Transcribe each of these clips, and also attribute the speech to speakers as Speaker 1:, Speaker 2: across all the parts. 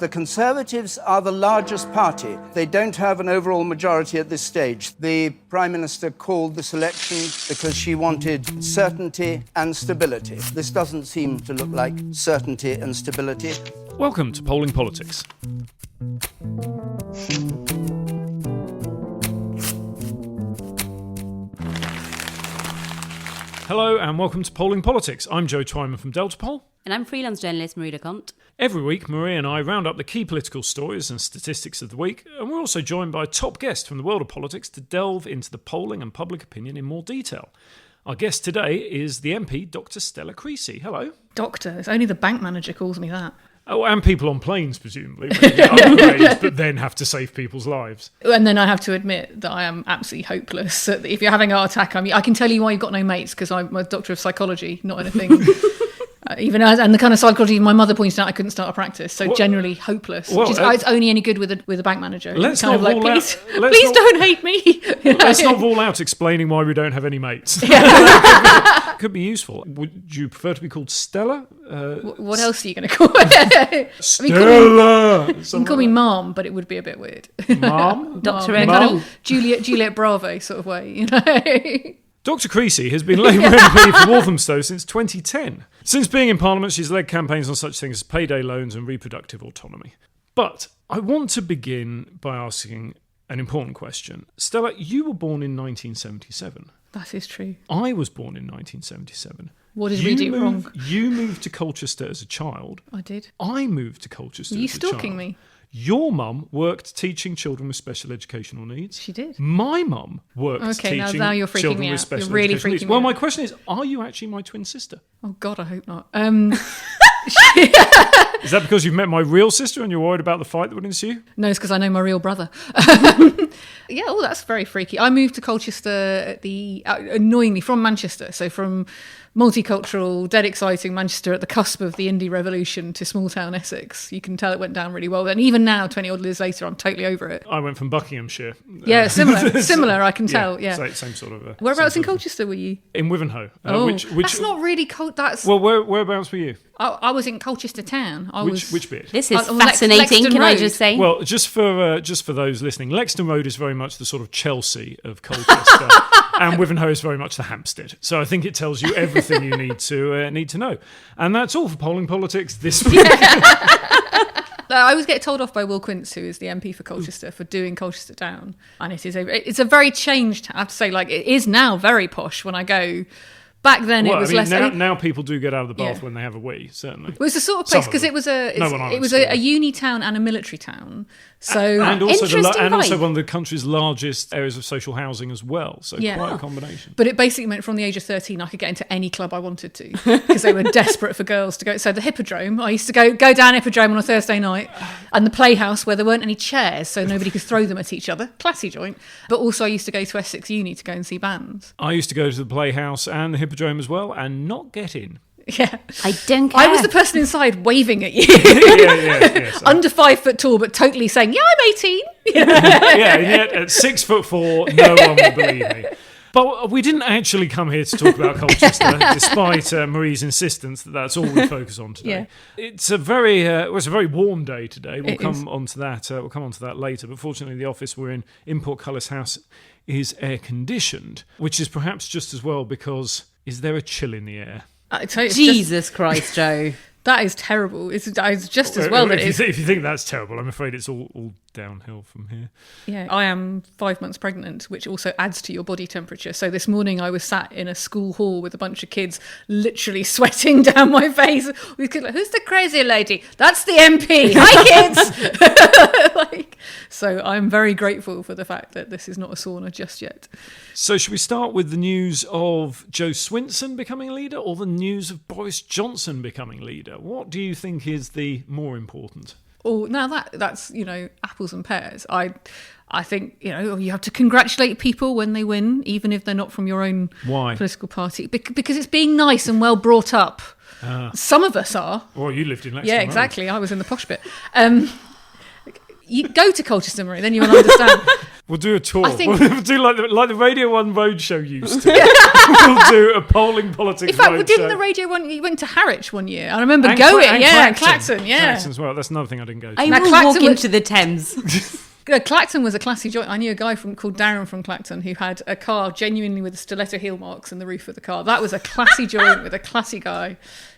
Speaker 1: The Conservatives are the largest party. They don't have an overall majority at this stage. The Prime Minister called this election because she wanted certainty and stability. This doesn't seem to look like certainty and stability.
Speaker 2: Welcome to Polling Politics. Hello and welcome to Polling Politics. I'm Joe Twyman from Delta Poll.
Speaker 3: And I'm freelance journalist Maria Conte.
Speaker 2: Every week, Maria and I round up the key political stories and statistics of the week, and we're also joined by a top guest from the world of politics to delve into the polling and public opinion in more detail. Our guest today is the MP, Dr. Stella Creasy. Hello.
Speaker 4: Doctor? It's only the bank manager calls me that.
Speaker 2: Oh, and people on planes, presumably, when you get upgrades, but then have to save people's lives.
Speaker 4: And then I have to admit that I am absolutely hopeless. If you're having a heart attack, I can tell you why you've got no mates, because I'm a doctor of psychology, not anything. And the kind of psychology my mother pointed out, I couldn't start a practice, so generally hopeless. It's only any good with a bank manager.
Speaker 2: Let's
Speaker 4: kind
Speaker 2: not
Speaker 4: of
Speaker 2: rule
Speaker 4: please,
Speaker 2: out, let's
Speaker 4: please
Speaker 2: not,
Speaker 4: don't hate me.
Speaker 2: Let's not rule out explaining why we don't have any mates. Could be useful. Would you prefer to be called Stella?
Speaker 4: What else are you going to call it?
Speaker 2: Stella!
Speaker 4: You can call me Mom, but it would be a bit weird.
Speaker 2: Mom?
Speaker 3: Dr.
Speaker 4: Kind of Juliet Bravo sort of way, you know.
Speaker 2: Dr. Creasy has been Labour MP for Walthamstow since 2010. Since being in Parliament, she's led campaigns on such things as payday loans and reproductive autonomy. But I want to begin by asking an important question. Stella, you were born in 1977.
Speaker 4: That is true.
Speaker 2: I was born in 1977.
Speaker 4: What did we do wrong?
Speaker 2: You moved to Colchester as a child.
Speaker 4: I did.
Speaker 2: I moved to Colchester
Speaker 4: Are you
Speaker 2: as a child.
Speaker 4: stalking me?
Speaker 2: Your mum worked teaching children with special educational needs.
Speaker 4: She did.
Speaker 2: My mum worked teaching
Speaker 4: now you're freaking
Speaker 2: children
Speaker 4: me
Speaker 2: with
Speaker 4: out.
Speaker 2: special
Speaker 4: You're really
Speaker 2: educational needs.
Speaker 4: freaking me
Speaker 2: Well,
Speaker 4: out.
Speaker 2: my question is, are you actually my twin sister?
Speaker 4: Oh, God, I hope not.
Speaker 2: Is that because you've met my real sister and you're worried about the fight that would ensue?
Speaker 4: No, it's because I know my real brother. Yeah, that's very freaky. I moved to Colchester annoyingly from Manchester, so from multicultural, dead exciting Manchester at the cusp of the indie revolution to small town Essex. You can tell it went down really well. And even now, 20 odd years later, I'm totally over it.
Speaker 2: I went from Buckinghamshire.
Speaker 4: Yeah, similar, I can tell, yeah.
Speaker 2: Same sort of...
Speaker 4: Whereabouts in Colchester were you?
Speaker 2: In Wivenhoe.
Speaker 4: That's not really cold.
Speaker 2: Well, whereabouts were you?
Speaker 4: I was in Colchester town.
Speaker 2: Which bit?
Speaker 3: This is
Speaker 4: on
Speaker 3: fascinating,
Speaker 4: Lexington
Speaker 3: can I
Speaker 4: Road.
Speaker 3: just say?
Speaker 2: Well, just for those listening, Lexington Road is very much the sort of Chelsea of Colchester, and Wivenhoe is very much the Hampstead. So I think it tells you everything you need to know. And that's all for Polling Politics this week.
Speaker 4: I always get told off by Will Quince, who is the MP for Colchester, for doing Colchester down, and it's a very changed. I have to say, like, it is now very posh. When I go. Back then, it was less.
Speaker 2: Now people do get out of the bath when they have a wee. Certainly,
Speaker 4: it was the sort of place because it was a uni town and a military town. So
Speaker 2: and also
Speaker 3: vibe.
Speaker 2: one of the country's largest areas of social housing as well. So quite a combination.
Speaker 4: But it basically meant from the age of 13, I could get into any club I wanted to because they were desperate for girls to go. So the Hippodrome, I used to go down Hippodrome on a Thursday night, and the Playhouse where there weren't any chairs, so nobody could throw them at each other. Classy joint. But also, I used to go to Essex Uni to go and see bands.
Speaker 2: I used to go to the Playhouse and the Hippodrome as well, and not get in.
Speaker 4: Yeah,
Speaker 3: I don't care.
Speaker 4: I was the person inside waving at you.
Speaker 2: Yeah.
Speaker 4: Under 5 foot tall, but totally saying, "Yeah, I'm 18."
Speaker 2: Yeah, and yet at 6'4", no one will believe me. But we didn't actually come here to talk about Colchester, despite Marie's insistence that that's all we focus on today.
Speaker 4: Yeah.
Speaker 2: It's a very warm day today. We'll come on to that. We'll come on to that later. But fortunately, the office we're in Portcullis House is air conditioned, which is perhaps just as well because is there a chill in the air?
Speaker 3: Jesus Christ, Joe.
Speaker 4: That is terrible. It's just as well that it is.
Speaker 2: If you think that's terrible, I'm afraid it's all downhill from here.
Speaker 4: Yeah, I am 5 months pregnant, which also adds to your body temperature. So this morning I was sat in a school hall with a bunch of kids literally sweating down my face. We could like, who's the crazy lady? That's the MP. Hi, kids. So I'm very grateful for the fact that this is not a sauna just yet.
Speaker 2: So should we start with the news of Joe Swinson becoming leader or the news of Boris Johnson becoming leader? What do you think is the more important?
Speaker 4: Oh, now that's apples and pears. I think you have to congratulate people when they win, even if they're not from your own political party, because it's being nice and well brought up. Some of us are.
Speaker 2: Well, you lived in Lexington.
Speaker 4: Yeah, exactly. I was in the posh bit. You go to Colchester, Marie, then you will understand.
Speaker 2: We'll do a tour.
Speaker 4: I think-
Speaker 2: We'll do like the Radio 1 roadshow used to. We'll do a polling politics
Speaker 4: In fact,
Speaker 2: roadshow.
Speaker 4: didn't the radio one? You went to Harwich one year. I remember
Speaker 2: And
Speaker 4: going.
Speaker 2: and
Speaker 4: And Clacton. Yeah.
Speaker 2: Clacton as well. That's another thing I didn't go to.
Speaker 3: I
Speaker 4: Now,
Speaker 3: will
Speaker 4: Clacton
Speaker 3: walk
Speaker 4: was-
Speaker 3: into the Thames.
Speaker 4: Clacton was a classy joint. I knew a guy called Darren from Clacton who had a car genuinely with stiletto heel marks in the roof of the car. That was a classy joint with a classy guy.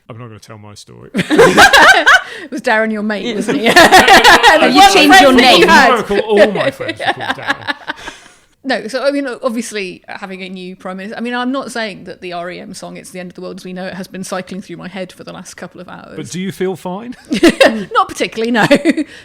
Speaker 2: I'm not going to tell my story.
Speaker 4: It was Darren your mate, wasn't he?
Speaker 3: You changed your name.
Speaker 2: I call all my friends were called Darren.
Speaker 4: No, so I mean, obviously, having a new prime minister. I mean, I'm not saying that the REM song "It's the End of the World as We Know It" has been cycling through my head for the last couple of hours.
Speaker 2: But do you feel fine?
Speaker 4: Not particularly, no.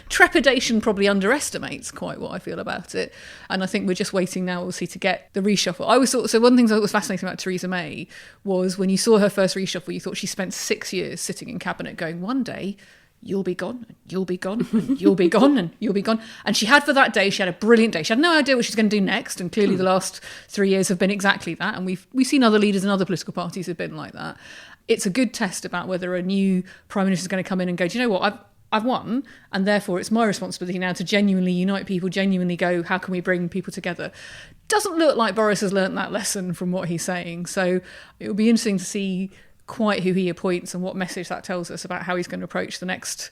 Speaker 4: Trepidation probably underestimates quite what I feel about it. And I think we're just waiting now, obviously, to get the reshuffle. So one of the things that was fascinating about Theresa May was when you saw her first reshuffle, you thought she spent 6 years sitting in cabinet going, one day you'll be gone, and you'll be gone, and you'll be gone, and you'll be gone. And she had for that day, she had a brilliant day. She had no idea what she's going to do next. And clearly the last 3 years have been exactly that. And we've seen other leaders in other political parties have been like that. It's a good test about whether a new prime minister is going to come in and go, do you know what, I've won, and therefore it's my responsibility now to genuinely unite people, genuinely go, how can we bring people together? Doesn't look like Boris has learnt that lesson from what he's saying. So it will be interesting to see quite who he appoints and what message that tells us about how he's going to approach the next,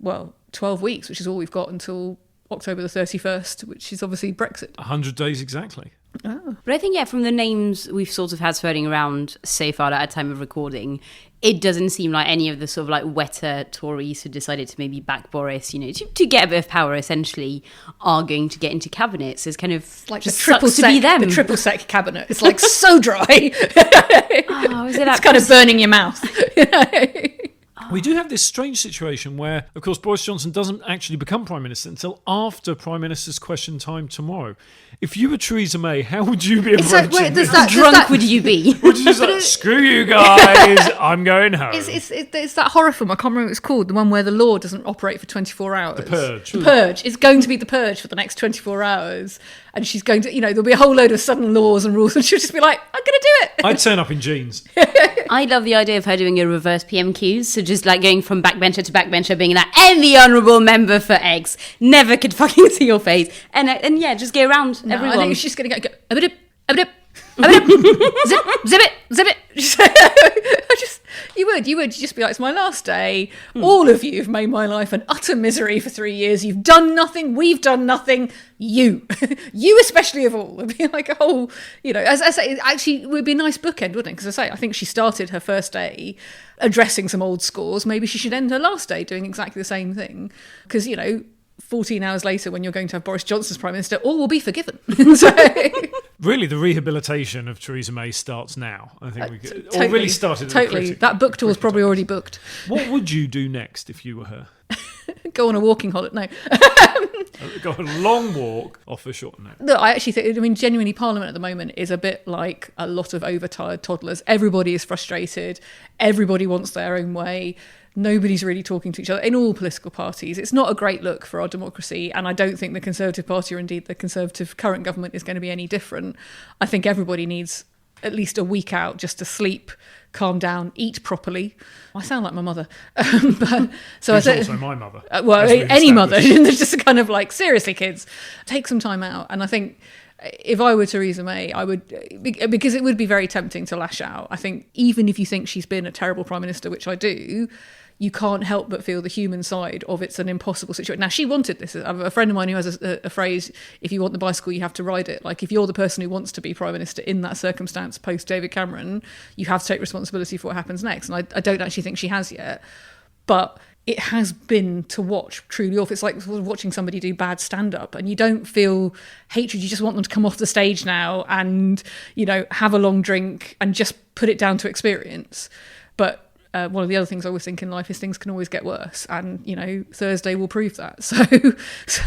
Speaker 4: 12 weeks, which is all we've got until October the 31st, which is obviously Brexit.
Speaker 2: 100 days exactly.
Speaker 3: But I think, from the names we've sort of had swirling around so far at a time of recording, it doesn't seem like any of the sort of like wetter Tories who decided to maybe back Boris, to get a bit of power, essentially, are going to get into cabinet. So it's kind of
Speaker 4: Like
Speaker 3: just
Speaker 4: the triple
Speaker 3: sucks to be
Speaker 4: sec,
Speaker 3: them.
Speaker 4: the triple sec cabinet. It's like so dry.
Speaker 3: Oh, is it
Speaker 4: It's kind of burning your mouth.
Speaker 2: We do have this strange situation where, of course, Boris Johnson doesn't actually become Prime Minister until after Prime Minister's question time tomorrow. If you were Theresa May, how would you be approaching this?
Speaker 3: How drunk would you be?
Speaker 2: Would you just like, screw you guys, I'm going home?
Speaker 4: It's that horror film, I can't remember what it's called, the one where the law doesn't operate for 24 hours.
Speaker 2: The Purge.
Speaker 4: The Purge. It's going to be The Purge for the next 24 hours. And she's going to, there'll be a whole load of sudden laws and rules, and she'll just be like, I'm going to do it.
Speaker 2: I'd turn up in jeans.
Speaker 3: I love the idea of her doing a reverse PMQs, so just like going from backbencher to backbencher, being like, and the honourable member for X, never could fucking see your face, and yeah, just go around
Speaker 4: No,
Speaker 3: everyone.
Speaker 4: I think she's going to go a-ba-dip, a-ba-dip, zip it. You would just be like, it's my last day. All of you have made my life an utter misery for 3 years. You've done nothing. We've done nothing. You especially of all. It'd be like a whole, as I say, actually it would be a nice bookend, wouldn't it? Because I think she started her first day addressing some old scores. Maybe she should end her last day doing exactly the same thing. Because, 14 hours later, when you're going to have Boris Johnson as Prime Minister, all will be forgiven. So,
Speaker 2: Really, the rehabilitation of Theresa May starts now. I think we could,
Speaker 4: totally,
Speaker 2: or really started.
Speaker 4: Totally. That book tour is probably already booked.
Speaker 2: What would you do next if you were her?
Speaker 4: Go on a walking holiday. No.
Speaker 2: Go on a long walk off a short note.
Speaker 4: Look, I actually think, genuinely, Parliament at the moment is a bit like a lot of overtired toddlers. Everybody is frustrated. Everybody wants their own way. Nobody's really talking to each other in all political parties. It's not a great look for our democracy, and I don't think the Conservative Party, or indeed the Conservative current government, is going to be any different. I think everybody needs at least a week out just to sleep, calm down, eat properly. I sound like my mother. So
Speaker 2: Who's
Speaker 4: I
Speaker 2: also my mother.
Speaker 4: Well,
Speaker 2: as we've
Speaker 4: any mother.
Speaker 2: established.
Speaker 4: Just kind of like, seriously, kids, take some time out. And I think if I were Theresa May, I would, because it would be very tempting to lash out. I think even if you think she's been a terrible Prime Minister, which I do, you can't help but feel the human side of it's an impossible situation. Now, she wanted this. I have a friend of mine who has a phrase, if you want the bicycle, you have to ride it. Like, if you're the person who wants to be Prime Minister in that circumstance post David Cameron, you have to take responsibility for what happens next. And I don't actually think she has yet. But it has been to watch truly awful. It's like watching somebody do bad stand-up, and you don't feel hatred. You just want them to come off the stage now and, have a long drink and just put it down to experience. But one of the other things I always think in life is things can always get worse, and Thursday will prove that. So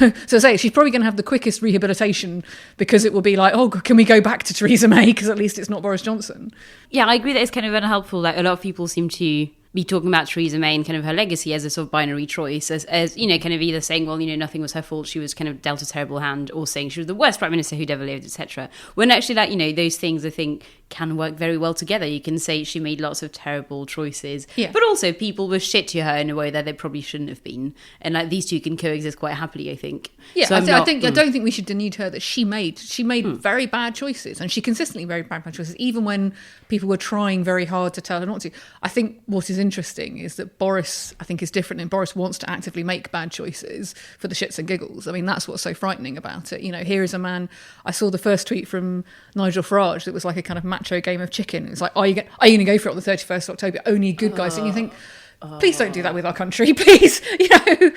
Speaker 4: I say she's probably going to have the quickest rehabilitation, because it will be like, oh, can we go back to Theresa May, because at least it's not Boris Johnson.
Speaker 3: Yeah, I agree that it's kind of unhelpful. Like, a lot of people seem to be talking about Theresa May and kind of her legacy as a sort of binary choice, as kind of either saying, well, nothing was her fault, she was kind of dealt a terrible hand, or saying she was the worst Prime Minister who'd ever lived, etc. When actually, those things, I think, can work very well together. You can say she made lots of terrible choices,
Speaker 4: Yeah.
Speaker 3: but also people were shit to her in a way that they probably shouldn't have been. And like these two can coexist quite happily, I think.
Speaker 4: Yeah,
Speaker 3: So
Speaker 4: I
Speaker 3: I'm
Speaker 4: don't think we should denude her that she made very bad choices, and she consistently made bad choices, even when people were trying very hard to tell her not to. I think what is interesting is that Boris, I think, is different, and Boris wants to actively make bad choices for the shits and giggles. I mean, that's what's so frightening about it. You know, here is a man. I saw the first tweet from Nigel Farage that was like a kind of macho game of chicken. It's like, are you going to go for it on the 31st of October? Only good guys. And you think, please don't do that with our country, please. You know,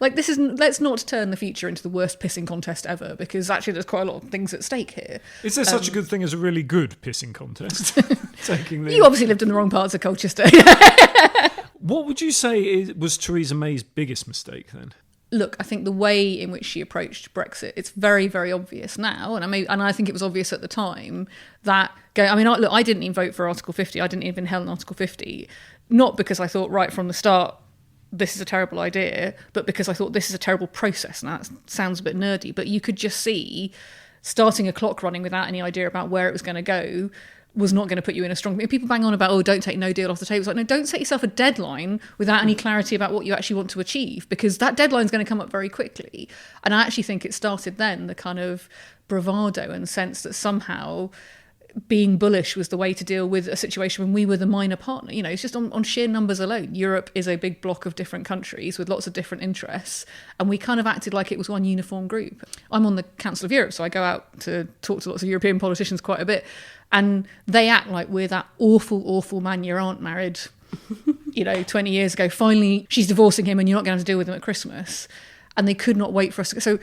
Speaker 4: like let's not turn the future into the worst pissing contest ever, because actually there's quite a lot of things at stake here.
Speaker 2: Is there such a good thing as a really good pissing contest?
Speaker 4: You obviously lived in the wrong parts of Colchester.
Speaker 2: What would you say was Theresa May's biggest mistake then?
Speaker 4: Look, I think the way in which she approached Brexit, it's very, very obvious now, and I think it was obvious at the time that. I didn't even vote for Article 50. I didn't even held an Article 50, not because I thought right from the start this is a terrible idea, but because I thought this is a terrible process. Now that sounds a bit nerdy, but you could just see starting a clock running without any idea about where it was going to go was not going to put you in a strong... People bang on about, don't take no deal off the table. It's like, no, don't set yourself a deadline without any clarity about what you actually want to achieve, because that deadline's going to come up very quickly. And I actually think it started then, the kind of bravado and sense that somehow being bullish was the way to deal with a situation when we were the minor partner. You know, it's just on sheer numbers alone. Europe is a big block of different countries with lots of different interests, and we kind of acted like it was one uniform group. I'm on the Council of Europe, so I go out to talk to lots of European politicians quite a bit, and they act like we're that awful, awful man your aunt married, 20 years ago. Finally, she's divorcing him and you're not going to have to deal with him at Christmas. And they could not wait for us to go. So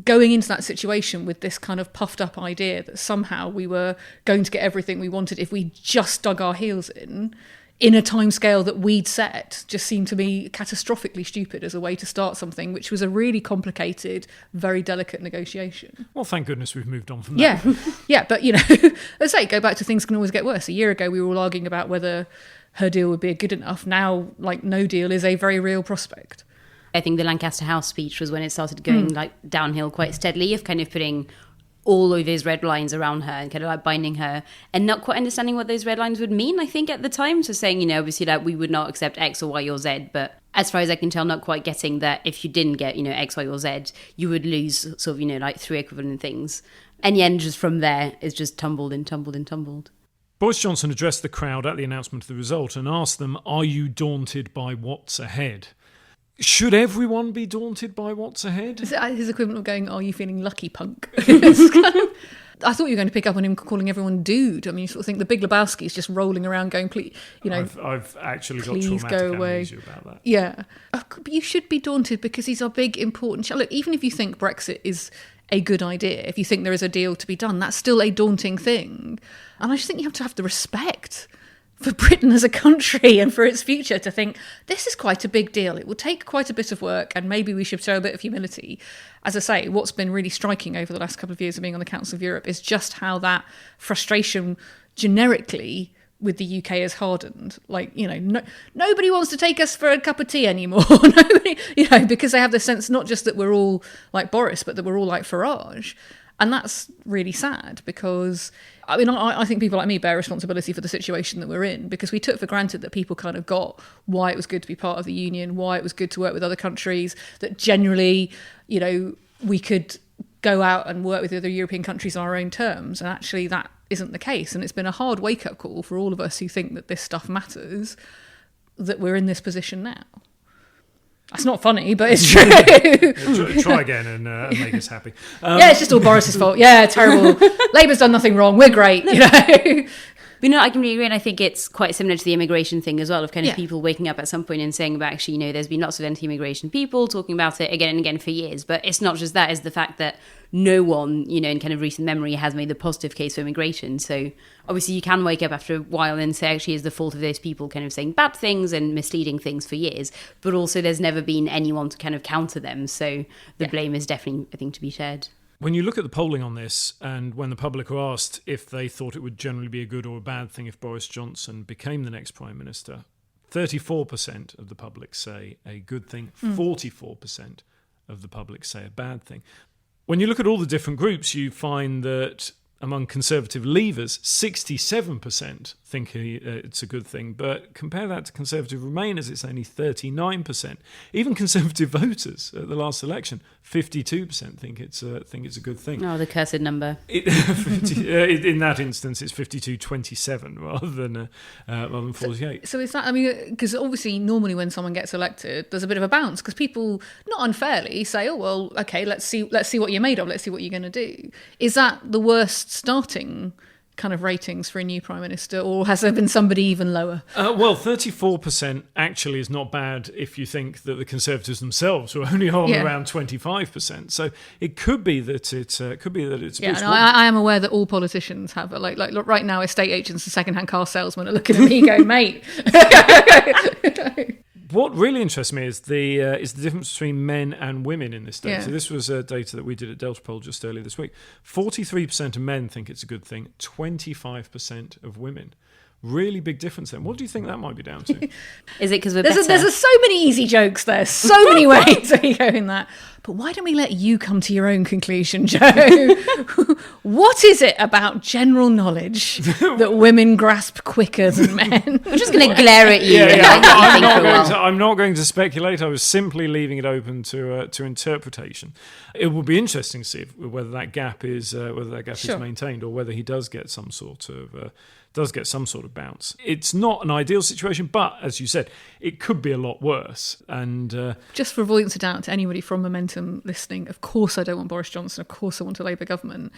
Speaker 4: going into that situation with this kind of puffed up idea that somehow we were going to get everything we wanted if we just dug our heels in a timescale that we'd set, just seemed to me catastrophically stupid as a way to start something which was a really complicated, very delicate negotiation.
Speaker 2: Well, thank goodness we've moved on from that.
Speaker 4: Yeah, but as I say, go back to things can always get worse. A year ago we were all arguing about whether her deal would be good enough. Now, like, no deal is a very real prospect.
Speaker 3: I think the Lancaster House speech was when it started going downhill quite steadily, of kind of putting all of those red lines around her and kind of like binding her and not quite understanding what those red lines would mean, I think, at the time. So saying, obviously that we would not accept X or Y or Z, but as far as I can tell, not quite getting that if you didn't get, X, Y or Z, you would lose sort of, like 3 equivalent things. And then just from there, it's just tumbled and tumbled and tumbled.
Speaker 2: Boris Johnson addressed the crowd at the announcement of the result and asked them, "Are you daunted by what's ahead?" Should everyone be daunted by what's ahead?
Speaker 4: Is it his equivalent of going, "Are you feeling lucky, punk?" It's kind of, I thought you were going to pick up on him calling everyone dude. I mean, you sort of think the Big Lebowski's just rolling around going, "Please,
Speaker 2: I've actually got
Speaker 4: please
Speaker 2: traumatic
Speaker 4: go away."
Speaker 2: amnesia about that.
Speaker 4: Yeah. But you should be daunted because he's our big, important... Look, even if you think Brexit is a good idea, if you think there is a deal to be done, that's still a daunting thing. And I just think you have the respect for Britain as a country and for its future to think, this is quite a big deal. It will take quite a bit of work and maybe we should show a bit of humility. As I say, what's been really striking over the last couple of years of being on the Council of Europe is just how that frustration generically with the UK has hardened. Like, nobody wants to take us for a cup of tea anymore. Nobody, because they have the sense not just that we're all like Boris, but that we're all like Farage. And that's really sad because, I think people like me bear responsibility for the situation that we're in, because we took for granted that people kind of got why it was good to be part of the union, why it was good to work with other countries, that generally, we could go out and work with other European countries on our own terms. And actually that isn't the case. And it's been a hard wake-up call for all of us who think that this stuff matters, that we're in this position now. That's not funny, but it's true.
Speaker 2: Try again and make us happy.
Speaker 4: It's just all Boris's fault. Yeah, terrible. Labour's done nothing wrong. We're great,
Speaker 3: But I can really agree, and I think it's quite similar to the immigration thing as well, of kind of people waking up at some point and saying about actually, there's been lots of anti-immigration people talking about it again and again for years. But it's not just that, it's the fact that no one, in kind of recent memory has made the positive case for immigration. So obviously you can wake up after a while and say actually it's the fault of those people kind of saying bad things and misleading things for years. But also there's never been anyone to kind of counter them. So the blame is definitely, I think, to be shared.
Speaker 2: When you look at the polling on this, and when the public were asked if they thought it would generally be a good or a bad thing if Boris Johnson became the next Prime Minister, 34% of the public say a good thing, 44% of the public say a bad thing. When you look at all the different groups, you find that Among Conservative leavers, 67% think it's a good thing, but compare that to Conservative Remainers, it's only 39%. Even Conservative voters at the last election, 52% think it's a good thing.
Speaker 3: Oh, the cursed number.
Speaker 2: In that instance, it's 52-27 rather than 48.
Speaker 4: So is that, I mean, because obviously normally when someone gets elected, there's a bit of a bounce because people, not unfairly, say, oh, well, okay, let's see what you're made of, let's see what you're going to do. Is that the worst starting kind of ratings for a new Prime Minister, or has there been somebody even lower?
Speaker 2: Well, 34% actually is not bad if you think that the Conservatives themselves were only on around 25%. So it could be that it's
Speaker 4: yeah. And I am aware that all politicians have like right now, estate agents and second-hand car salesmen are looking at me going, mate.
Speaker 2: What really interests me is the difference between men and women in this data.
Speaker 4: Yeah.
Speaker 2: So this was data that we did at Delta Poll just earlier this week. 43% of men think it's a good thing, 25% of women. Really big difference then. What do you think that might be down to?
Speaker 3: Is it because we're better?
Speaker 4: There's so many easy jokes there, so many ways to go in that. But why don't we let you come to your own conclusion, Joe? What is it about general knowledge that women grasp quicker than men?
Speaker 3: I'm just going to glare at you.
Speaker 2: I'm not going to speculate. I was simply leaving it open to interpretation. It will be interesting to see whether that gap is maintained, or whether he does get some sort of bounce. It's not an ideal situation, but as you said, it could be a lot worse. And
Speaker 4: just for avoidance of doubt to anybody from Momentum listening, of course I don't want Boris Johnson, of course I want a Labour government.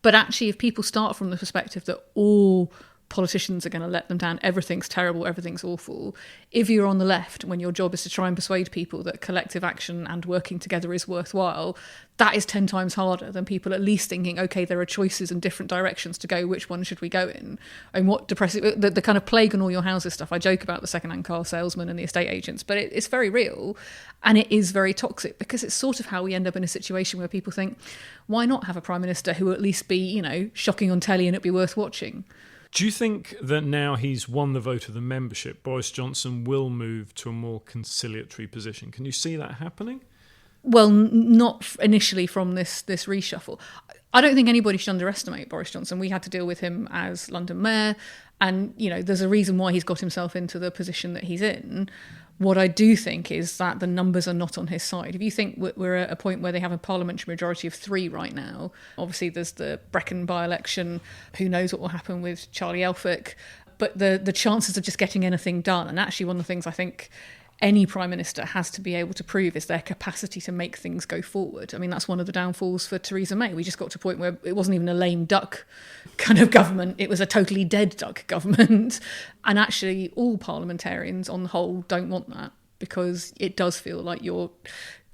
Speaker 4: But actually, if people start from the perspective that all politicians are going to let them down, everything's terrible, everything's awful. If you're on the left, when your job is to try and persuade people that collective action and working together is worthwhile, that is 10 times harder than people at least thinking, okay, there are choices and different directions to go, which one should we go in? And what depressive, the kind of plague on all your houses stuff, I joke about the second-hand car salesman and the estate agents, but it's very real, and it is very toxic, because it's sort of how we end up in a situation where people think, why not have a Prime Minister who will at least be, shocking on telly and it'd be worth watching?
Speaker 2: do you think that now he's won the vote of the membership, Boris Johnson will move to a more conciliatory position? Can you see that happening?
Speaker 4: Well, not initially from this reshuffle. I don't think anybody should underestimate Boris Johnson. We had to deal with him as London mayor, and there's a reason why he's got himself into the position that he's in. What I do think is that the numbers are not on his side. If you think we're at a point where they have a parliamentary majority of 3 right now, obviously there's the Brecon by-election, who knows what will happen with Charlie Elphick, but the chances of just getting anything done, and actually one of the things I think any Prime Minister has to be able to prove is their capacity to make things go forward. I mean, that's one of the downfalls for Theresa May. We just got to a point where it wasn't even a lame duck kind of government. It was a totally dead duck government. And actually, all parliamentarians on the whole don't want that, because it does feel like you're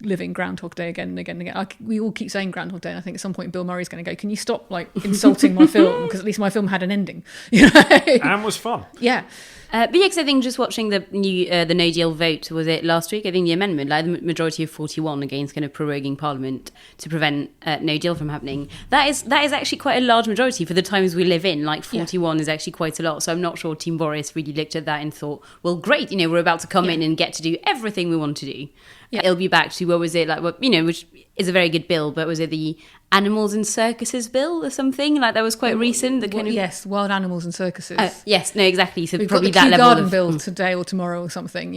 Speaker 4: living Groundhog Day again and again and again. We all keep saying Groundhog Day, and I think at some point Bill Murray's going to go, can you stop insulting my film? Because at least my film had an ending.
Speaker 2: And was fun.
Speaker 4: Yeah.
Speaker 3: But yeah, because I think just watching the no deal vote, was it last week? I think the amendment, the majority of 41 against kind of proroguing Parliament to prevent no deal from happening. That is actually quite a large majority for the times we live in. 41 is actually quite a lot. So I'm not sure Team Boris really looked at that and thought, well, great, we're about to come in and get to do everything we want to do. Yeah. It'll be back to, what was it, which is a very good bill, but was it the Animals and Circuses bill or something? That was quite recent.
Speaker 4: Yes, Wild Animals and Circuses.
Speaker 3: Yes, no, exactly. So
Speaker 4: we've
Speaker 3: probably
Speaker 4: got the
Speaker 3: that level
Speaker 4: garden
Speaker 3: of
Speaker 4: bill today or tomorrow or something.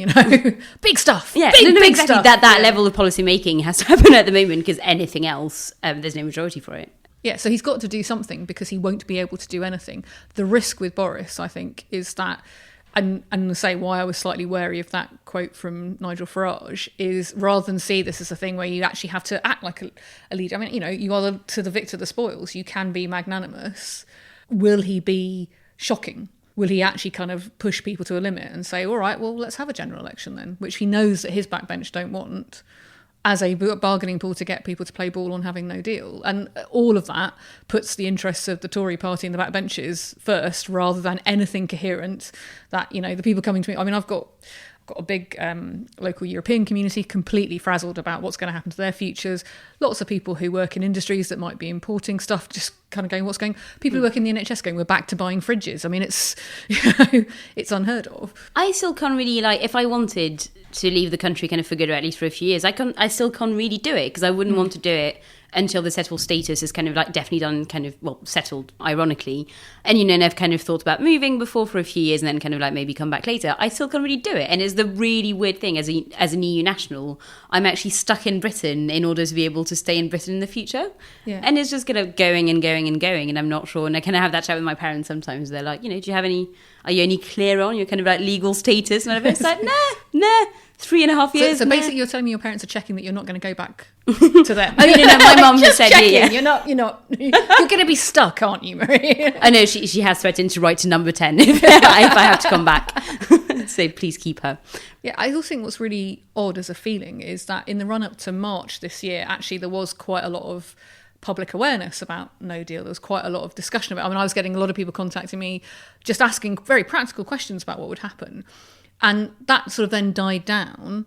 Speaker 4: Big stuff.
Speaker 3: Yeah,
Speaker 4: big
Speaker 3: exactly.
Speaker 4: stuff.
Speaker 3: That level of policy making has to happen at the moment, because anything else, there's no majority for it.
Speaker 4: Yeah, so he's got to do something, because he won't be able to do anything. The risk with Boris, I think, is that, and to say why I was slightly wary of that quote from Nigel Farage, is rather than see this as a thing where you actually have to act like a leader. I mean, you are to the victor the spoils. You can be magnanimous. Will he be shocking? Will he actually kind of push people to a limit and say, all right, well, let's have a general election then, which he knows that his backbench don't want, as a bargaining pool to get people to play ball on having no deal. And all of that puts the interests of the Tory party and the backbenches first, rather than anything coherent that, the people coming to me. I mean, I've got a big local European community completely frazzled about what's going to happen to their futures. Lots of people who work in industries that might be importing stuff just kind of going, what's going. People who work in the NHS going, we're back to buying fridges. I mean, it's it's unheard of.
Speaker 3: I still can't really, if I wanted to leave the country kind of for good, or at least for a few years, I still can't really do it, because I wouldn't want to do it until the settled status is kind of like definitely done, kind of, well, settled, ironically. And, you know, and I've kind of thought about moving before for a few years and then kind of like maybe come back later. I still can't really do it. And it's the really weird thing as an EU national, I'm actually stuck in Britain in order to be able to stay in Britain in the future.
Speaker 4: Yeah.
Speaker 3: And it's just kind of going and going and going. And I'm not sure. And I kind of have that chat with my parents sometimes. They're like, you know, are you only clear on your kind of like legal status? And it's like, nah, 3.5 years.
Speaker 4: So
Speaker 3: nah.
Speaker 4: basically, you're telling me your parents are checking that you're not going to go back to them.
Speaker 3: Oh, you know, my mum has
Speaker 4: Just
Speaker 3: said,
Speaker 4: checking.
Speaker 3: yeah.
Speaker 4: You're not. You're going to be stuck, aren't you, Marie?
Speaker 3: I know she has threatened to write to number 10 if I have to come back. So please keep her.
Speaker 4: Yeah, I also think what's really odd as a feeling is that in the run-up to March this year, actually there was quite a lot of public awareness about no deal. There was quite a lot of discussion about it. I mean, I was getting a lot of people contacting me just asking very practical questions about what would happen. And that sort of then died down,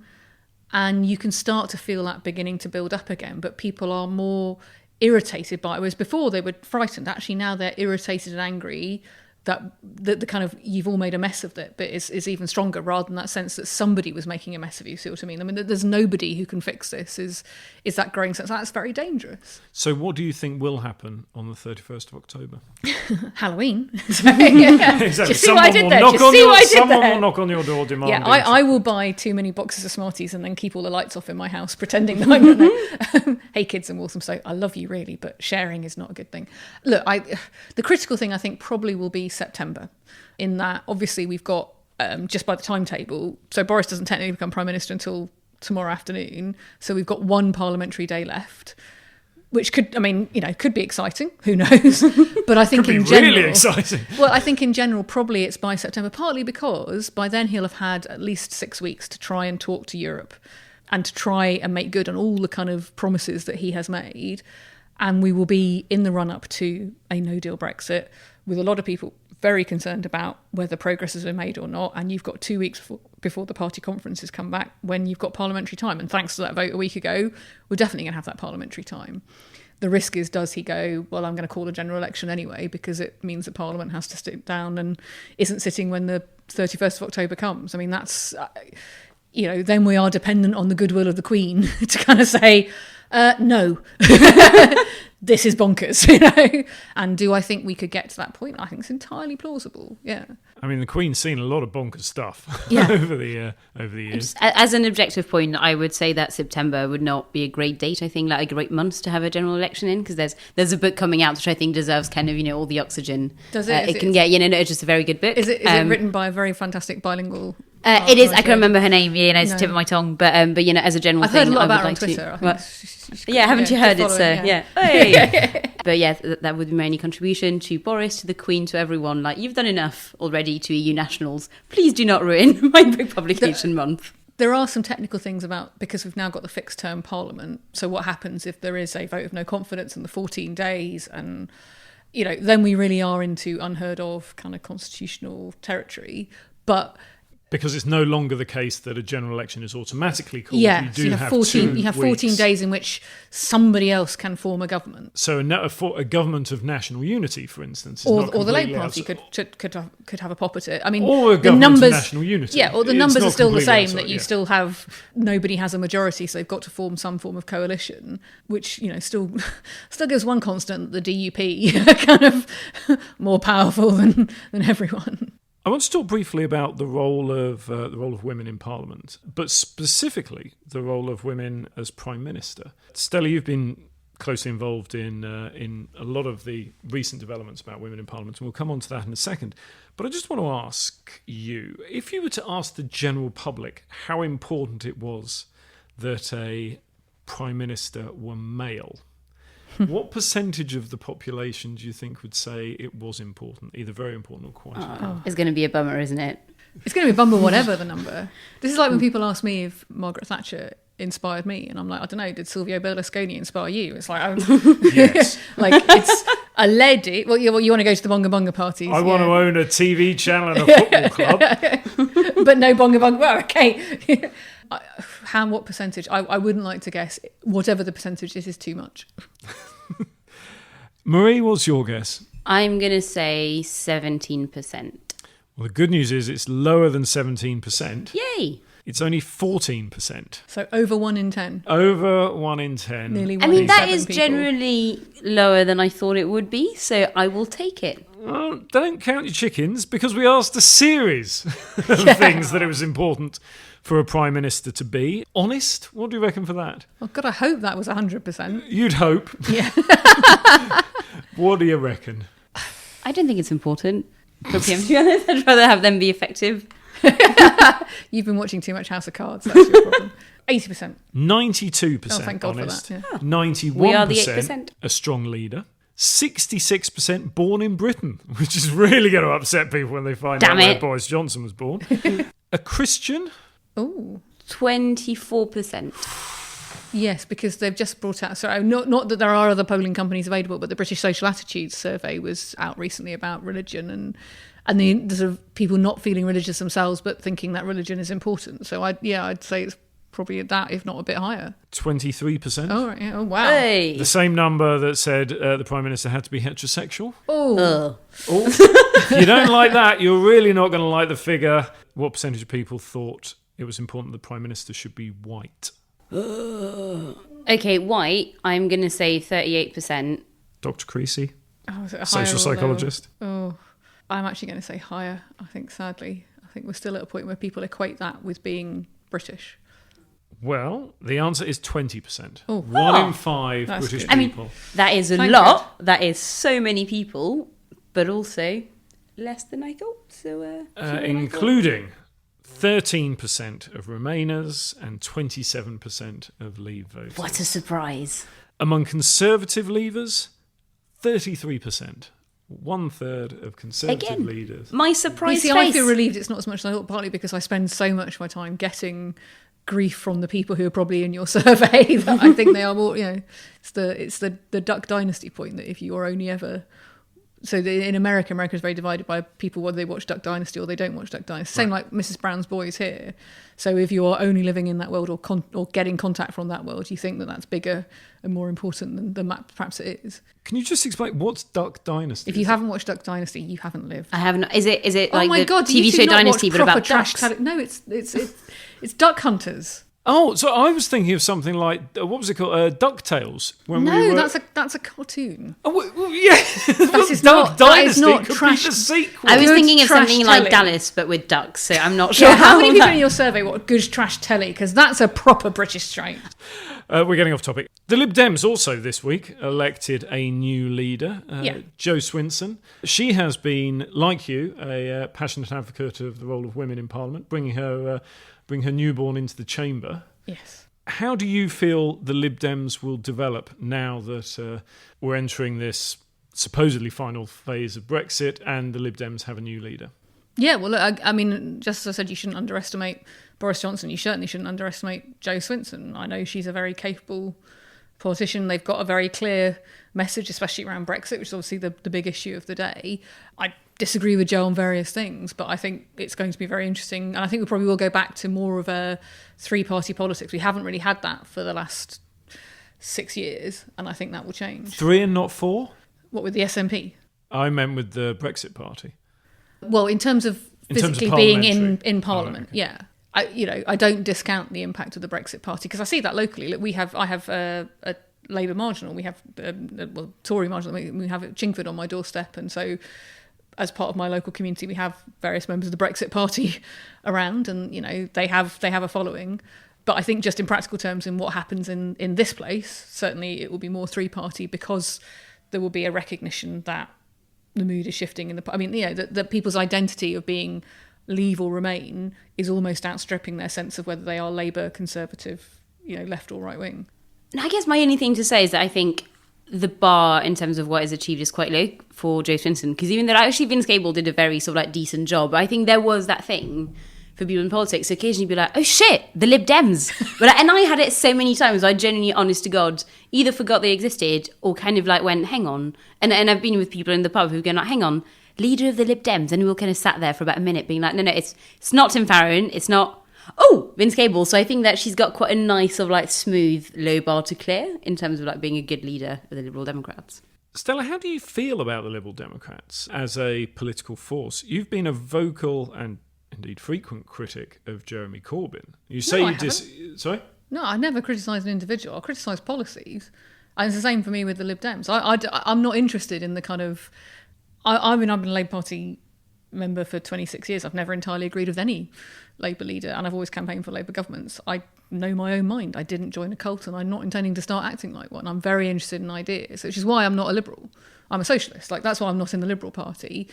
Speaker 4: and you can start to feel that beginning to build up again. But people are more irritated by it, whereas before they were frightened. Actually, now they're irritated and angry that the kind of you've all made a mess of it, but is even stronger, rather than that sense that somebody was making a mess of you. See what I mean? I mean, there's nobody who can fix this. Is that growing sense? That's very dangerous.
Speaker 2: So what do you think will happen on the 31st of October?
Speaker 4: Halloween.
Speaker 2: Exactly.
Speaker 4: Do you see what I did there?
Speaker 2: Someone will knock on your door demanding.
Speaker 4: Yeah, I will buy too many boxes of Smarties and then keep all the lights off in my house, pretending that I'm gonna. Hey kids in Walthamstow, I love you really, but sharing is not a good thing. Look, the critical thing I think probably will be September, in that obviously we've got just by the timetable. So Boris doesn't technically become Prime Minister until tomorrow afternoon. So we've got one parliamentary day left, which could be exciting. Who knows? But I think in general,
Speaker 2: really exciting.
Speaker 4: Well, I think in general, probably it's by September, partly because by then he'll have had at least 6 weeks to try and talk to Europe and to try and make good on all the kind of promises that he has made. And we will be in the run-up to a no-deal Brexit, with a lot of people very concerned about whether progress has been made or not. And you've got 2 weeks before the party conferences come back, when you've got parliamentary time. And thanks to that vote a week ago, we're definitely going to have that parliamentary time. The risk is, does he go, well, I'm going to call a general election anyway, because it means that Parliament has to sit down and isn't sitting when the 31st of October comes. I mean, that's, then we are dependent on the goodwill of the Queen to kind of say, no, this is bonkers, And do I think we could get to that point? I think it's entirely plausible, yeah.
Speaker 2: I mean, the Queen's seen a lot of bonkers stuff over the years.
Speaker 3: As an objective point, I would say that September would not be a great date. I think like a great month to have a general election in, because there's a book coming out which I think deserves kind of all the oxygen.
Speaker 4: Does it?
Speaker 3: It can get it's just a very good book.
Speaker 4: Is it written by a very fantastic bilingual?
Speaker 3: It is. I can remember her name. It's the tip of my tongue. But as a general
Speaker 4: I've
Speaker 3: thing,
Speaker 4: heard a lot
Speaker 3: I
Speaker 4: about
Speaker 3: would
Speaker 4: her on
Speaker 3: like
Speaker 4: Twitter.
Speaker 3: haven't you heard? It's
Speaker 4: yeah.
Speaker 3: Hey. But yeah, that would be my only contribution to Boris, to the Queen, to everyone. Like, you've done enough already to EU nationals. Please do not ruin my book publication month.
Speaker 4: There are some technical things about, because we've now got the fixed term parliament. So what happens if there is a vote of no confidence in the 14 days, and then we really are into unheard of kind of constitutional territory. But
Speaker 2: because it's no longer the case that a general election is automatically called.
Speaker 4: Yeah,
Speaker 2: you
Speaker 4: have 14. You have 14 days in which somebody else can form a government.
Speaker 2: So a government of national unity, for instance, is
Speaker 4: or
Speaker 2: not
Speaker 4: the Labour
Speaker 2: completely
Speaker 4: Party could have a pop at it. I mean,
Speaker 2: or a
Speaker 4: the
Speaker 2: government
Speaker 4: numbers,
Speaker 2: of national unity.
Speaker 4: Yeah, or the
Speaker 2: It's
Speaker 4: numbers
Speaker 2: not
Speaker 4: are still the
Speaker 2: completely
Speaker 4: same.
Speaker 2: outside,
Speaker 4: That you still have nobody has a majority, so they've got to form some form of coalition, which still gives one constant: the DUP are kind of more powerful than everyone.
Speaker 2: I want to talk briefly about the role of women in Parliament, but specifically the role of women as Prime Minister. Stella, you've been closely involved in a lot of the recent developments about women in Parliament, and we'll come on to that in a second. But I just want to ask you, if you were to ask the general public how important it was that a Prime Minister were male, what percentage of the population do you think would say it was important, either very important or quite important?
Speaker 3: It's going to be a bummer, isn't it?
Speaker 4: It's going to be a bummer, whatever the number. This is like when people ask me if Margaret Thatcher inspired me, and I'm like, I don't know, did Silvio Berlusconi inspire you? It's like,
Speaker 2: yes.
Speaker 4: Like, it's a lady. Well, you want to go to the Bonga Bonga parties.
Speaker 2: I want to own a TV channel and a football club.
Speaker 4: But no Bonga Bonga. Well, okay. What percentage? I wouldn't like to guess. Whatever the percentage is too much.
Speaker 2: Marie, what's your guess?
Speaker 3: I'm going to say 17%.
Speaker 2: Well, the good news is it's lower than 17%.
Speaker 3: Yay!
Speaker 2: It's only 14%.
Speaker 4: So over 1 in 10.
Speaker 2: Over 1 in 10.
Speaker 4: Nearly 1
Speaker 3: I mean,
Speaker 4: in
Speaker 3: that
Speaker 4: 7
Speaker 3: is
Speaker 4: people.
Speaker 3: generally lower than I thought it would be, so I will take it.
Speaker 2: Don't count your chickens, because we asked a series of things that it was important for a Prime Minister to be. Honest? What do you reckon for that?
Speaker 4: Oh, God, I hope that was 100%.
Speaker 2: You'd hope.
Speaker 4: Yeah.
Speaker 2: What do you reckon?
Speaker 3: I don't think it's important for PM, to be honest. I'd rather have them be effective.
Speaker 4: You've been watching too much House of Cards. That's your problem. 80%.
Speaker 2: 92%
Speaker 4: Oh, thank God
Speaker 2: honest.
Speaker 4: for that. Yeah.
Speaker 2: 91%
Speaker 3: We are the 8%.
Speaker 2: a strong leader. 66% born in Britain, which is really going to upset people when they find out
Speaker 3: Damn
Speaker 2: where
Speaker 3: it.
Speaker 2: Boris Johnson was born. A Christian?
Speaker 4: Oh.
Speaker 3: 24%.
Speaker 4: Yes, because they've just brought out. Sorry, not that there are other polling companies available, but the British Social Attitudes survey was out recently about religion and the sort of people not feeling religious themselves, but thinking that religion is important. So I'd say it's probably at that, if not a bit higher.
Speaker 2: 23%.
Speaker 4: Oh, right, yeah. Oh, wow.
Speaker 3: Hey.
Speaker 2: The same number that said the Prime Minister had to be heterosexual.
Speaker 4: Oh,
Speaker 2: If you don't like that, you're really not going to like the figure. What percentage of people thought it was important the Prime Minister should be white?
Speaker 3: Okay, white, I'm going to say 38%.
Speaker 2: Dr. Creasy,
Speaker 4: oh, is it a higher
Speaker 2: social
Speaker 4: or lower?
Speaker 2: psychologist.
Speaker 4: Oh, I'm actually going to say higher. I think, sadly, we're still at a point where people equate that with being British.
Speaker 2: Well, the answer is 20%.
Speaker 4: Oh.
Speaker 2: 1 in 5
Speaker 4: That's
Speaker 2: British
Speaker 4: good.
Speaker 3: I mean,
Speaker 2: people.
Speaker 3: that is a
Speaker 4: Thank
Speaker 3: lot. That is so many people, but also less than I thought. So, fewer than I thought.
Speaker 2: Including 13% of Remainers and 27% of Leave voters.
Speaker 3: What a surprise.
Speaker 2: Among Conservative Leavers, 33%. 1/3 of Conservative
Speaker 3: Again.
Speaker 2: leaders.
Speaker 3: My
Speaker 4: You
Speaker 3: surprise
Speaker 4: see,
Speaker 3: face.
Speaker 4: I feel relieved it's not as much as I thought, partly because I spend so much of my time getting grief from the people who are probably in your survey that I think they are more, it's the Duck Dynasty point, that if you are only ever... So in America is very divided by people, whether they watch Duck Dynasty or they don't watch Duck Dynasty. Same like Mrs. Brown's Boys here. So if you are only living in that world or getting contact from that world, you think that that's bigger and more important than perhaps it is.
Speaker 2: Can you just explain what's Duck Dynasty?
Speaker 4: If you haven't watched Duck Dynasty, you haven't lived.
Speaker 3: I haven't. Is it
Speaker 4: Oh
Speaker 3: like
Speaker 4: my
Speaker 3: the
Speaker 4: God!
Speaker 3: TV
Speaker 4: you
Speaker 3: show
Speaker 4: do not
Speaker 3: Dynasty,
Speaker 4: watch
Speaker 3: but
Speaker 4: proper
Speaker 3: about
Speaker 4: trash
Speaker 3: ducks?
Speaker 4: No, it's Duck Hunters.
Speaker 2: Oh, so I was thinking of something like, what was it called? DuckTales. When we
Speaker 4: No,
Speaker 2: were...
Speaker 4: that's a cartoon.
Speaker 2: Oh, well, yeah.
Speaker 4: That is
Speaker 2: Duck
Speaker 4: not- that is
Speaker 2: Dynasty
Speaker 4: not
Speaker 2: could
Speaker 4: trash.
Speaker 2: be the sequel.
Speaker 3: I was
Speaker 4: Good
Speaker 3: thinking of
Speaker 4: trash
Speaker 3: something like
Speaker 4: telly.
Speaker 3: Dallas, but with ducks. So I'm not sure
Speaker 4: Yeah, how many people
Speaker 3: that-
Speaker 4: in your survey want good trash telly? Because that's a proper British trait.
Speaker 2: We're getting off topic. The Lib Dems also this week elected a new leader,
Speaker 4: Yeah.
Speaker 2: Jo Swinson. She has been, like you, a passionate advocate of the role of women in Parliament, bring her newborn into the chamber.
Speaker 4: Yes.
Speaker 2: How do you feel the Lib Dems will develop now that we're entering this supposedly final phase of Brexit and the Lib Dems have a new leader?
Speaker 4: Yeah, well, look, I mean, just as I said, you shouldn't underestimate Boris Johnson. You certainly shouldn't underestimate Jo Swinson. I know she's a very capable politician. They've got a very clear message, especially around Brexit, which is obviously the big issue of the day. I disagree with Jo on various things, but I think it's going to be very interesting. And I think we probably will go back to more of a three-party politics. We haven't really had that for the last 6 years, and I think that will change.
Speaker 2: 3 and not 4?
Speaker 4: What, with the SNP?
Speaker 2: I meant with the Brexit Party.
Speaker 4: Well, in terms of
Speaker 2: In terms of
Speaker 4: physically being
Speaker 2: parliamentary.
Speaker 4: in Parliament,
Speaker 2: Oh, okay.
Speaker 4: yeah. I don't discount the impact of the Brexit Party because I see that locally. Look, I have a Labour marginal, we have Tory marginal, we have Chingford on my doorstep, and so as part of my local community, we have various members of the Brexit Party around, and they have a following. But I think just in practical terms, in what happens in this place, certainly it will be more three-party because there will be a recognition that the mood is shifting in the. I mean, that people's identity of being Leave or Remain is almost outstripping their sense of whether they are Labour, Conservative, left or right wing.
Speaker 3: I guess my only thing to say is that I think the bar in terms of what is achieved is quite low for Jo Swinson, because even though actually Vince Cable did a very sort of like decent job, I think there was that thing for people in politics, so occasionally you'd be like, oh shit, the Lib Dems. And I had it so many times, I genuinely, honest to God, either forgot they existed or kind of like went, hang on. And I've been with people in the pub who go like, hang on, leader of the Lib Dems, and we all kind of sat there for about a minute being like, no, it's not Tim Farron, it's not, Vince Cable. So I think that she's got quite a nice sort of like smooth low bar to clear in terms of like being a good leader of the Liberal Democrats.
Speaker 2: Stella, how do you feel about the Liberal Democrats as a political force? You've been a vocal and indeed frequent critic of Jeremy Corbyn. You say
Speaker 4: No, I
Speaker 2: you Sorry?
Speaker 4: No, I never criticise an individual. I criticise policies. And it's the same for me with the Lib Dems. I'm not interested in the kind of... I've been a Labour Party member for 26 years. I've never entirely agreed with any Labour leader, and I've always campaigned for Labour governments. I know my own mind. I didn't join a cult, and I'm not intending to start acting like one. I'm very interested in ideas, which is why I'm not a Liberal. I'm a socialist. Like, that's why I'm not in the Liberal Party.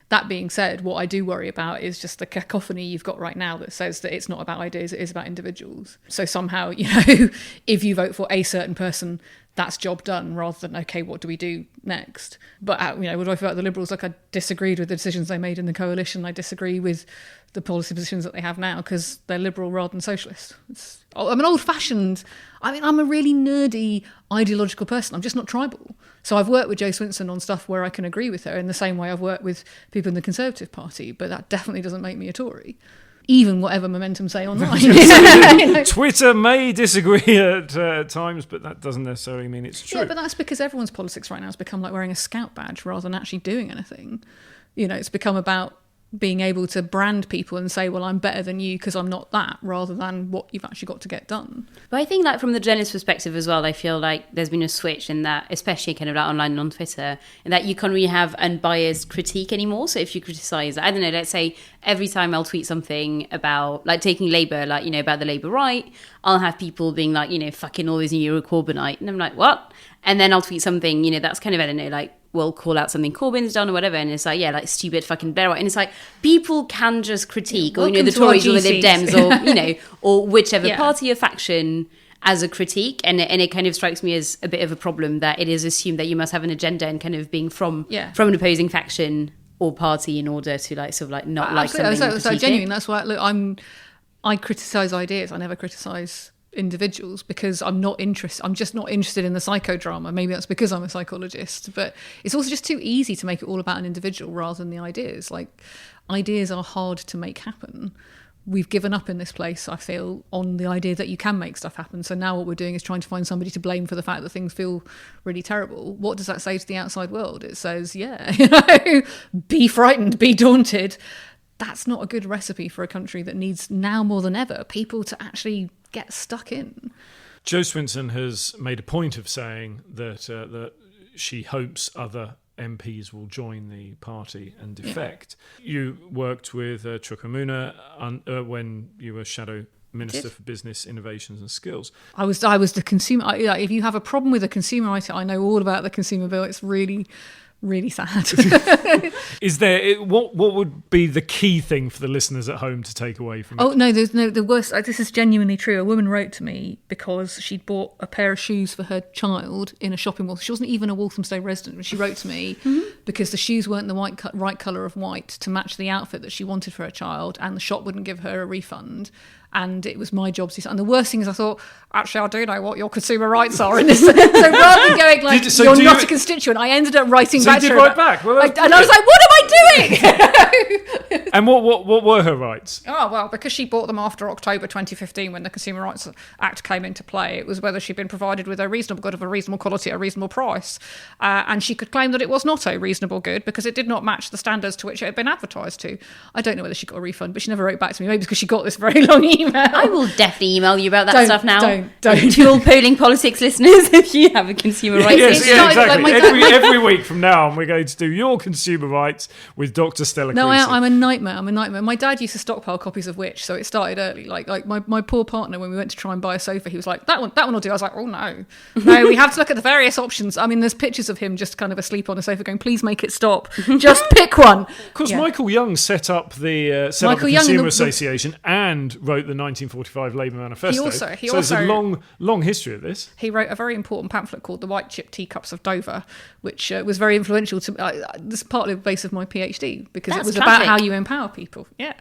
Speaker 4: That being said, what I do worry about is just the cacophony you've got right now that says that it's not about ideas, it is about individuals. So somehow, if you vote for a certain person, that's job done, rather than, okay, what do we do next? But, what do I feel about the Liberals? Like, I disagreed with the decisions they made in the coalition. I disagree with the policy positions that they have now because they're liberal rather than socialist. I'm an old-fashioned... I'm a really nerdy, ideological person. I'm just not tribal. So I've worked with Jo Swinson on stuff where I can agree with her in the same way I've worked with people in the Conservative Party, but that definitely doesn't make me a Tory. Even whatever Momentum say online.
Speaker 2: Twitter may disagree at times, but that doesn't necessarily mean it's true.
Speaker 4: Yeah, but that's because everyone's politics right now has become like wearing a scout badge rather than actually doing anything. It's become about being able to brand people and say, well, I'm better than you because I'm not that, rather than what you've actually got to get done.
Speaker 3: But I think, like, from the journalist perspective as well, I feel like there's been a switch in that, especially kind of like online and on Twitter, in that you can't really have unbiased critique anymore. So if you criticise, I don't know, let's say every time I'll tweet something about, like, taking Labour, like, about the Labour right, I'll have people being like, fucking all these Euro Corbynite. And I'm like, what? And then I'll tweet something, that's kind of, I don't know, like, we'll call out something Corbyn's done or whatever, and it's like, yeah, like stupid fucking Blair White. And it's like, people can just critique, or, the Tories or the Lib Dems, or, or whichever party or faction as a critique. And it kind of strikes me as a bit of a problem that it is assumed that you must have an agenda and kind of being from an opposing faction or party in order to, like, sort of like not like something.
Speaker 4: So genuine, that's why, look, I criticise ideas. I never criticise individuals because I'm just not interested in the psychodrama. Maybe that's because I'm a psychologist, but it's also just too easy to make it all about an individual rather than the ideas. Like, ideas are hard to make happen. We've given up in this place, I feel, on the idea that you can make stuff happen. So now what we're doing is trying to find somebody to blame for the fact that things feel really terrible. What does that say to the outside world? It says, be frightened, be daunted. That's not a good recipe for a country that needs, now more than ever, people to actually get stuck in.
Speaker 2: Jo Swinson has made a point of saying that she hopes other MPs will join the party and defect. Yeah. You worked with Chukwamuna when you were Shadow Minister for Business, Innovations and Skills.
Speaker 4: I was the consumer. If you have a problem with a consumer item, I know all about the consumer bill. It's really... really sad.
Speaker 2: Is there what would be the key thing for the listeners at home to take away from it?
Speaker 4: Oh no, there's no, the worst. This is genuinely true. A woman wrote to me because she'd bought a pair of shoes for her child in a shopping mall. She wasn't even a Walthamstow resident, but she wrote to me because the shoes weren't the right colour of white to match the outfit that she wanted for her child, and the shop wouldn't give her a refund. And it was my job to... And the worst thing is I thought, actually, I do know what your consumer rights are in this. So rather than going like, you're not a constituent, I ended up writing back to her.
Speaker 2: So you did write back? Well,
Speaker 4: and I was like, what am I doing?
Speaker 2: And what were her rights?
Speaker 4: Oh, well, because she bought them after October 2015 when the Consumer Rights Act came into play. It was whether she'd been provided with a reasonable good of a reasonable quality at a reasonable price. And she could claim that it was not a reasonable good because it did not match the standards to which it had been advertised to. I don't know whether she got a refund, but she never wrote back to me. Maybe because she got this very long email.
Speaker 3: I will definitely email you about that stuff now.
Speaker 4: Don't.
Speaker 3: To all polling politics listeners, if you have a consumer rights
Speaker 2: issue. Exactly. Every week from now on, we're going to do your consumer rights with Dr. Stella Creasy.
Speaker 4: No, I'm a nightmare. My dad used to stockpile copies of Which, so it started early. Like my poor partner, when we went to try and buy a sofa, he was like, that one will do. I was like, oh no, we have to look at the various options. I mean, there's pictures of him just kind of asleep on the sofa going, please make it stop. Just pick one.
Speaker 2: Of course, yeah. Michael Young set up the Consumer Association and wrote the 1945 Labour Manifesto. He also, there's a long history of this.
Speaker 4: He wrote a very important pamphlet called The White Chip Teacups of Dover, which was very influential to this is partly the base of my PhD because it was about how you empower people. Yeah.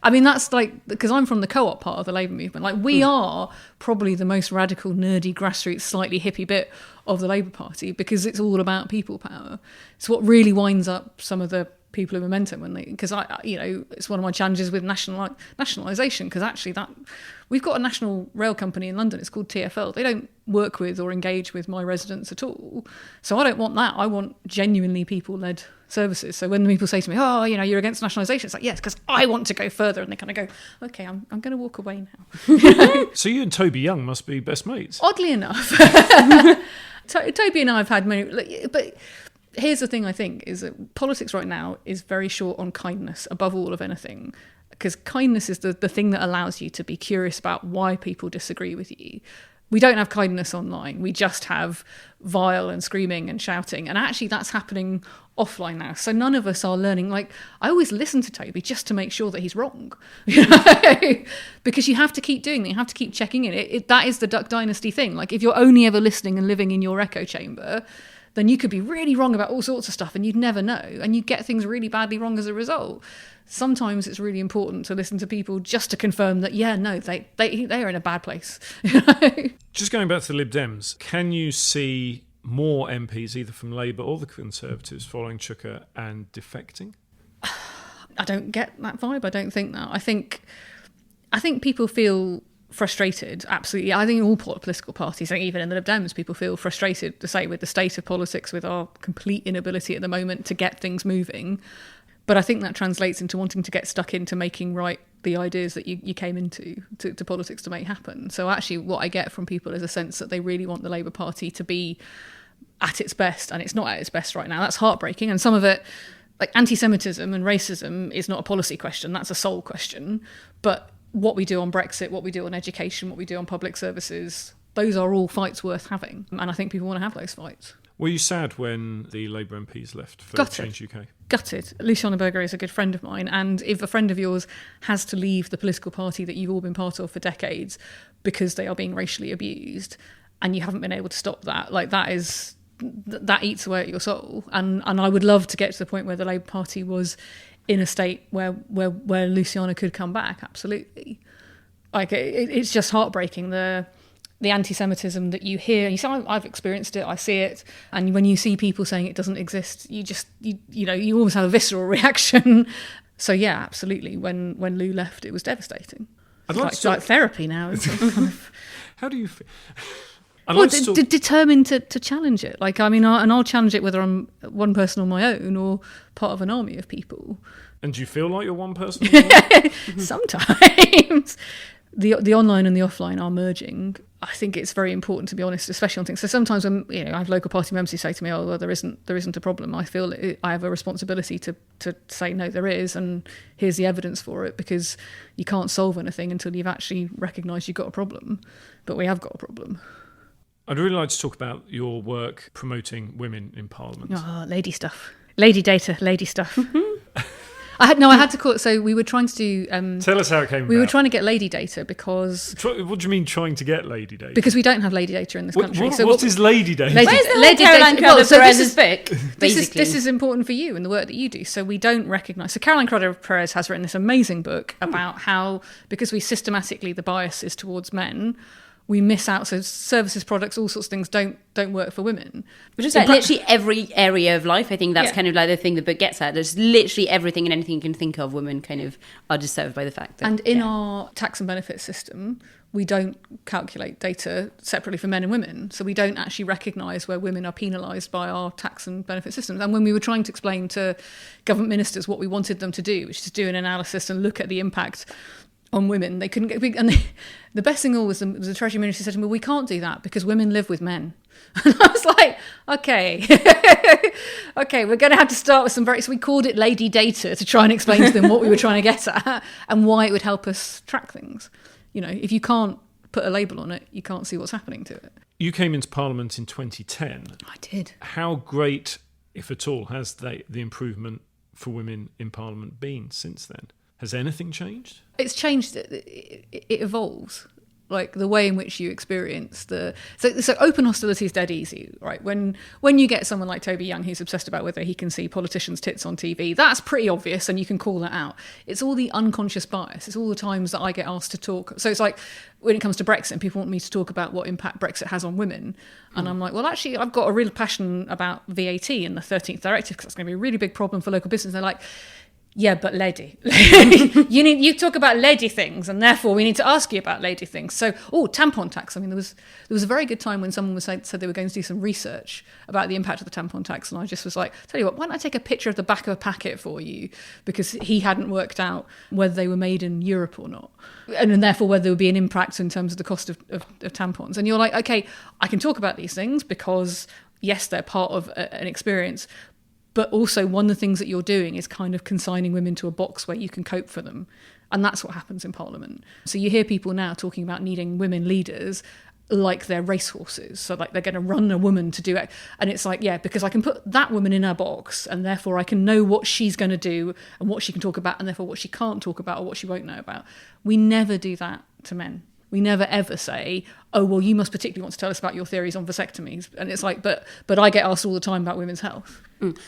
Speaker 4: I mean, that's like, because I'm from the co-op part of the Labour movement. Like, we are probably the most radical, nerdy, grassroots, slightly hippie bit of the Labour Party because it's all about people power. It's what really winds up some of the people a momentum when they, because it's one of my challenges with nationalisation, because actually we've got a national rail company in London, it's called TfL. They don't work with or engage with my residents at all. So I don't want that. I want genuinely people-led services. So when people say to me, oh, you're against nationalisation, it's like, yes, because I want to go further. And they kind of go, okay, I'm going to walk away now.
Speaker 2: So you and Toby Young must be best mates.
Speaker 4: Oddly enough. Toby and I have had many, but here's the thing, I think, is that politics right now is very short on kindness above all of anything, because kindness is the thing that allows you to be curious about why people disagree with you. We don't have kindness online. We just have vile and screaming and shouting. And actually that's happening offline now. So none of us are learning. Like, I always listen to Toby just to make sure that he's wrong. Because you have to keep doing that. You have to keep checking in. That is the Duck Dynasty thing. Like, if you're only ever listening and living in your echo chamber, then you could be really wrong about all sorts of stuff and you'd never know. And you get things really badly wrong as a result. Sometimes it's really important to listen to people just to confirm that, they are in a bad place.
Speaker 2: Just going back to the Lib Dems, can you see more MPs, either from Labour or the Conservatives, following Chuka and defecting?
Speaker 4: I don't get that vibe. I don't think that. I think people feel frustrated, absolutely. I think all political parties, like even in the Lib Dems, people feel frustrated, to say, with the state of politics, with our complete inability at the moment to get things moving. But I think that translates into wanting to get stuck into making right the ideas that you came into to politics to make happen. So actually what I get from people is a sense that they really want the Labour Party to be at its best, and it's not at its best right now. That's heartbreaking. And some of it, like anti-Semitism and racism, is not a policy question, that's a soul question. But what we do on Brexit, what we do on education, what we do on public services, those are all fights worth having. And I think people want to have those fights.
Speaker 2: Were you sad when the Labour MPs left for Change UK?
Speaker 4: Gutted. Luciana Berger is a good friend of mine, and if a friend of yours has to leave the political party that you've all been part of for decades because they are being racially abused, and you haven't been able to stop that, like that eats away at your soul. And I would love to get to the point where the Labour Party was in a state where Luciana could come back. Absolutely. Like it's just heartbreaking, the anti-Semitism that you hear. You say, I've experienced it, I see it. And when you see people saying it doesn't exist, you almost have a visceral reaction. So yeah, absolutely. When Lou left, it was devastating. It's like therapy now. It's kind of...
Speaker 2: How do you feel?
Speaker 4: Determined to challenge it. Like, I mean, I'll challenge it whether I'm one person on my own or part of an army of people.
Speaker 2: And do you feel like you're one person?
Speaker 4: Sometimes. The online and the offline are merging. I think it's very important, to be honest, especially on things. So sometimes when I have local party members who say to me, "Oh, well, there isn't a problem," I feel I have a responsibility to say no, there is, and here's the evidence for it, because you can't solve anything until you've actually recognised you've got a problem. But we have got a problem.
Speaker 2: I'd really like to talk about your work promoting women in Parliament.
Speaker 4: Oh, lady stuff. Lady data, lady stuff. I had to call it. So we were trying to do...
Speaker 2: Tell us how it came about.
Speaker 4: We were trying to get lady data because...
Speaker 2: What do you mean trying to get lady data?
Speaker 4: Because we don't have lady data in this country.
Speaker 2: What is lady data?
Speaker 3: Where's the Caroline Crowder-Perez's book?
Speaker 4: This is important for you and the work that you do. So we don't recognise... So Caroline Crowder-Perez has written this amazing book about how, because we systematically, the bias is towards men, we miss out. So services, products, all sorts of things don't work for women.
Speaker 3: Which is like literally every area of life. I think that's kind of like the thing the book gets at. There's literally everything and anything you can think of, women kind of are just served by the fact that...
Speaker 4: And in our tax and benefits system, we don't calculate data separately for men and women. So we don't actually recognise where women are penalised by our tax and benefit systems. And when we were trying to explain to government ministers what we wanted them to do, which is do an analysis and look at the impact on women, they couldn't get... And the best thing all was the Treasury Minister said to me, well, we can't do that because women live with men. And I was like, okay, we're going to have to start with some very... So we called it lady data to try and explain to them what we were trying to get at and why it would help us track things. If you can't put a label on it, you can't see what's happening to it.
Speaker 2: You came into Parliament in 2010.
Speaker 4: I did.
Speaker 2: How great, if at all, has the improvement for women in Parliament been since then? Has anything changed?
Speaker 4: It's changed. It evolves. like the way in which you experience so open hostility is dead easy, right? When you get someone like Toby Young who's obsessed about whether he can see politicians' tits on TV, that's pretty obvious and you can call that out. It's all the unconscious bias. It's all the times that I get asked to talk. So it's like when it comes to Brexit and people want me to talk about what impact Brexit has on women, and I'm like, well, actually, I've got a real passion about VAT and the 13th directive because that's going to be a really big problem for local business. They're like, yeah, but lady, you talk about lady things, and therefore we need to ask you about lady things. So, tampon tax. I mean, there was a very good time when someone said they were going to do some research about the impact of the tampon tax, and I just was like, tell you what, why don't I take a picture of the back of a packet for you, because he hadn't worked out whether they were made in Europe or not, and therefore whether there would be an impact in terms of the cost of tampons. And you're like, okay, I can talk about these things because yes, they're part of an experience. But also one of the things that you're doing is kind of consigning women to a box where you can cope for them. And that's what happens in Parliament. So you hear people now talking about needing women leaders like they're racehorses. So like they're going to run a woman to do it. And it's like, yeah, because I can put that woman in her box and therefore I can know what she's going to do and what she can talk about and therefore what she can't talk about or what she won't know about. We never do that to men. We never ever say, oh, well, you must particularly want to tell us about your theories on vasectomies. And it's like, but I get asked all the time about women's health.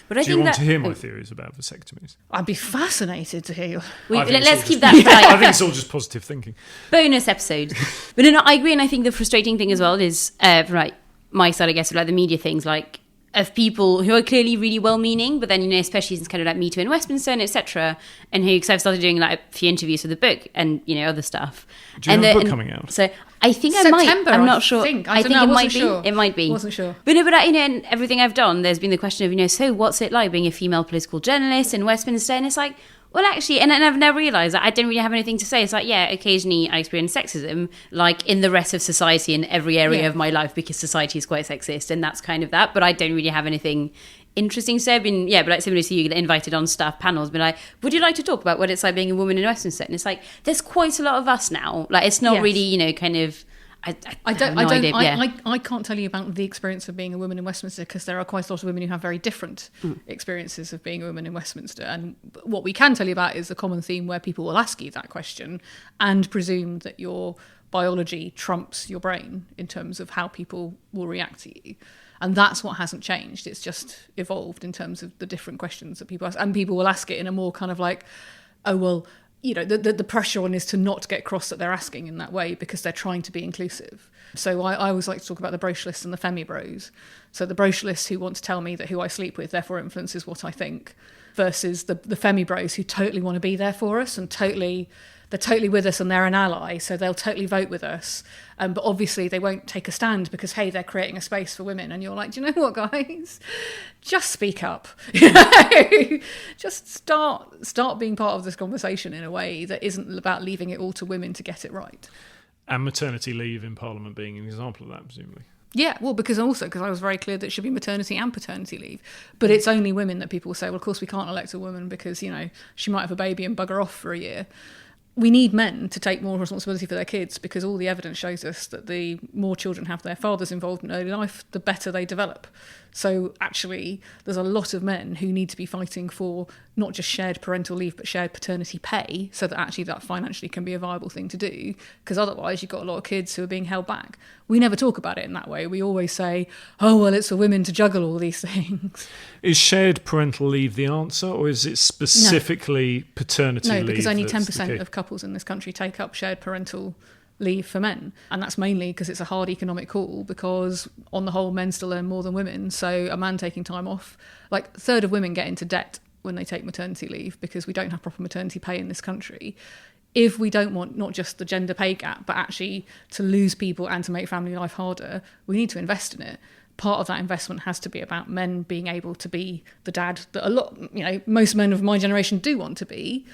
Speaker 3: But I
Speaker 2: Do you want to hear my theories about vasectomies?
Speaker 4: I'd be fascinated to hear your...
Speaker 3: Let's keep that
Speaker 2: I think it's all just positive thinking.
Speaker 3: bonus episode. But no, I agree. And I think the frustrating thing as well is, from like my side, I guess, of like the media things, like of people who are clearly really well-meaning, but then, you know, especially since kind of like Me Too in Westminster and etc., and who, because I've started doing like a few interviews for the book and, you know, other stuff.
Speaker 2: Do you have a book coming out?
Speaker 3: So I think I
Speaker 4: September,
Speaker 3: might. I'm not sure.
Speaker 4: I think it might be.
Speaker 3: It might be.
Speaker 4: Wasn't sure.
Speaker 3: But no, but you know, in everything I've done, there's been the question of, you know, so what's it like being a female political journalist in Westminster? And it's like, well, actually, and I've never realised that I didn't really have anything to say. It's like, yeah, occasionally I experience sexism, like in the rest of society in every area of my life, because society is quite sexist, and that's kind of that. But I don't really have anything interesting to say. I've been, but like similarly to you, get invited on staff panels, been like, would you like to talk about what it's like being a woman in Westminster? And it's like, there's quite a lot of us now. Like, it's not really, you know, kind of. I
Speaker 4: can't tell you about the experience of being a woman in Westminster, because there are quite a lot of women who have very different experiences of being a woman in Westminster. And what we can tell you about is the common theme where people will ask you that question and presume that your biology trumps your brain in terms of how people will react to you. And that's what hasn't changed. It's just evolved in terms of the different questions that people ask. And people will ask it in a more kind of like, oh, well, you know, the pressure on is to not get cross that they're asking in that way, because they're trying to be inclusive. So I always like to talk about the brocialists and the femi bros. So the brocialists who want to tell me that who I sleep with therefore influences what I think, versus the femi bros who totally want to be there for us and they're totally with us and they're an ally, so they'll totally vote with us. But obviously they won't take a stand because, hey, they're creating a space for women. And you're like, do you know what, guys? Just speak up. You know? Just start being part of this conversation in a way that isn't about leaving it all to women to get it right.
Speaker 2: And maternity leave in Parliament being an example of that, presumably.
Speaker 4: Yeah, well, because I was very clear that it should be maternity and paternity leave. But it's only women that people say, well, of course we can't elect a woman because, you know, she might have a baby and bugger off for a year. We need men to take more responsibility for their kids, because all the evidence shows us that the more children have their fathers involved in early life, the better they develop. So actually, there's a lot of men who need to be fighting for not just shared parental leave, but shared paternity pay, so that actually that financially can be a viable thing to do, because otherwise you've got a lot of kids who are being held back. We never talk about it in that way. We always say, oh, well, it's for women to juggle all these things.
Speaker 2: Is shared parental leave the answer, or is it specifically paternity leave?
Speaker 4: No, because only 10% of couples in this country take up shared parental leave for men, and that's mainly because it's a hard economic call, because on the whole men still earn more than women. So a man taking time off, like a third of women get into debt when they take maternity leave because we don't have proper maternity pay in this country. If we don't want not just the gender pay gap, but actually to lose people and to make family life harder, we need to invest in it. Part of that investment has to be about men being able to be the dad that a lot, you know, most men of my generation do want to be,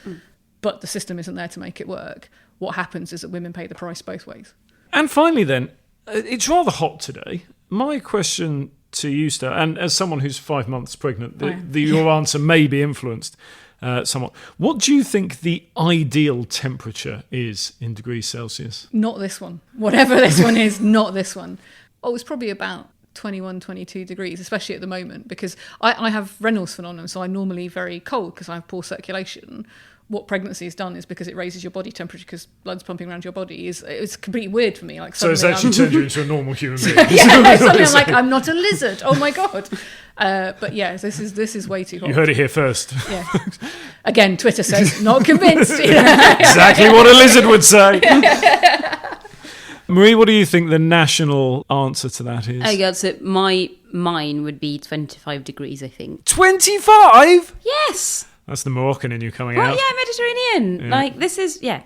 Speaker 4: but the system isn't there to make it work. What happens is that women pay the price both ways. And
Speaker 2: finally then, it's rather hot today. My question to you, Stella, and as someone who's 5 months pregnant, your answer may be influenced somewhat. What do you think the ideal temperature is in degrees Celsius?
Speaker 4: Not this one. Whatever this one is, not this one. Oh, it's probably about 21, 22 degrees, especially at the moment, because I have Reynolds phenomenon, so I'm normally very cold because I have poor circulation. what pregnancy has done is because it raises your body temperature because blood's pumping around your body. It's completely weird for me. Like,
Speaker 2: so it's actually turned you into a normal human being.
Speaker 4: Suddenly I'm like, I'm not a lizard. Oh my God. But yeah, this is way too hot.
Speaker 2: You heard it here first.
Speaker 4: Yeah. Again, Twitter says, not convinced.
Speaker 2: Exactly what a lizard would say. Marie, what do you think the national answer to that is?
Speaker 3: Oh God, so mine would be 25 degrees, I think.
Speaker 2: 25?
Speaker 3: Yes.
Speaker 2: That's the Moroccan in you coming
Speaker 3: Well,
Speaker 2: out.
Speaker 3: yeah, Mediterranean.
Speaker 2: Yeah.
Speaker 3: Like, this is, yeah.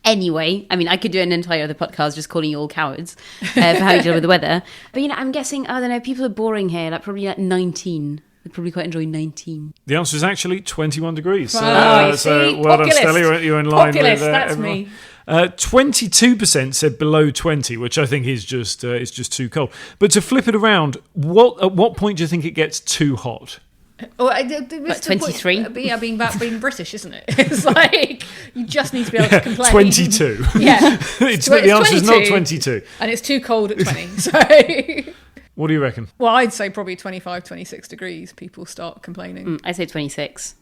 Speaker 3: Anyway, I mean, I could do an entire other podcast just calling you all cowards for how you deal with the weather. But, I'm guessing, I don't know, people are boring here, like probably like 19. They'd probably quite enjoy 19.
Speaker 2: The answer is actually 21 degrees.
Speaker 4: Oh,
Speaker 2: so
Speaker 4: see?
Speaker 2: well done,
Speaker 4: Populist.
Speaker 2: Stella. You're in line
Speaker 4: Populist,
Speaker 2: with
Speaker 4: that's
Speaker 2: everyone.
Speaker 4: me.
Speaker 2: 22% said below 20, which I think is just too cold. But to flip it around, at what point do you think it gets too hot?
Speaker 3: Like 23?
Speaker 4: Being British, isn't it? It's like, you just need to be able to complain.
Speaker 2: 22.
Speaker 4: Yeah.
Speaker 2: The answer is not 22.
Speaker 4: And it's too cold at 20. So,
Speaker 2: What do you reckon?
Speaker 4: well, I'd say probably 25, 26 degrees, people start complaining.
Speaker 3: I'd say 26.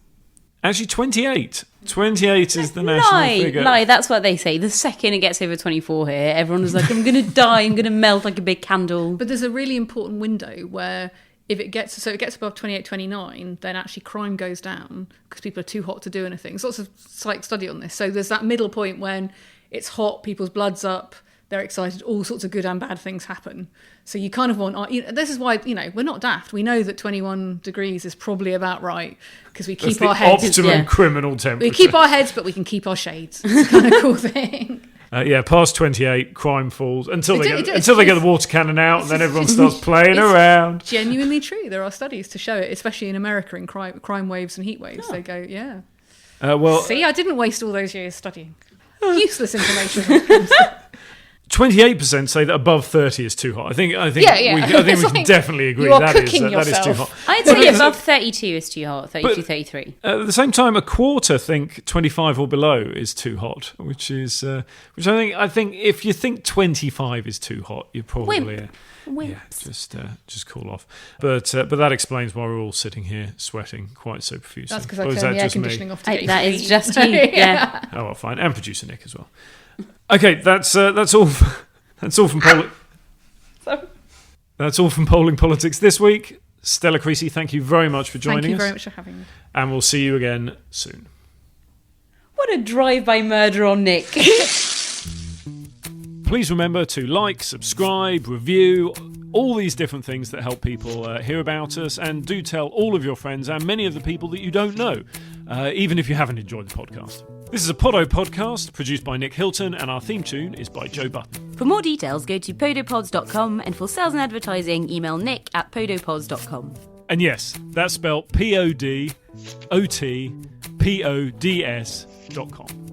Speaker 2: Actually, 28. 28 is the national figure.
Speaker 3: Lie, that's what they say. The second it gets over 24 here, everyone is like, I'm going to die, I'm going to melt like a big candle.
Speaker 4: But there's a really important window where if it gets above 28, 29, then actually crime goes down because people are too hot to do anything. There's lots of psych study on this. So there's that middle point when it's hot, people's blood's up, they're excited, all sorts of good and bad things happen. So you kind of want, this is why, we're not daft. We know that 21 degrees is probably about right because we keep our heads.
Speaker 2: That's the optimum criminal temperature.
Speaker 4: We keep our heads, but we can keep our shades. It's kind of cool thing.
Speaker 2: Past 28, crime falls until they get the water cannon out, and then everyone starts playing
Speaker 4: It's
Speaker 2: around.
Speaker 4: Genuinely true. There are studies to show it, especially in America in crime waves and heat waves. They go, yeah. See, I didn't waste all those years studying useless information.
Speaker 2: 28% say that above 30 is too hot. I think we can definitely agree
Speaker 4: you are
Speaker 2: that is
Speaker 4: cooking
Speaker 2: too
Speaker 4: yourself.
Speaker 2: hot.
Speaker 3: I'd say above 32 is too hot, 32, 33.
Speaker 2: At the same time, a quarter think 25 or below is too hot, which I think if you think 25 is too hot, you're probably just cool off. But that explains why we're all sitting here sweating quite so profusely.
Speaker 4: That's because I turned the air conditioning off to get
Speaker 3: That
Speaker 4: you
Speaker 3: is
Speaker 4: heat.
Speaker 3: just you, yeah.
Speaker 2: Oh, well, fine, and producer Nick as well. Okay, that's all. That's all from That's all from Polling Politics this week. Stella Creasy, thank you very much for joining us.
Speaker 4: Thank you very much for having me.
Speaker 2: And we'll see you again soon.
Speaker 3: What a drive-by murder on Nick.
Speaker 2: Please remember to like, subscribe, review, all these different things that help people hear about us, and do tell all of your friends and many of the people that you don't know, even if you haven't enjoyed the podcast. This is a Poddo podcast produced by Nick Hilton, and our theme tune is by Joe Button.
Speaker 3: For more details, go to podopods.com, and for sales and advertising, email nick@podopods.com.
Speaker 2: And yes, that's spelled PODOTPODS.com.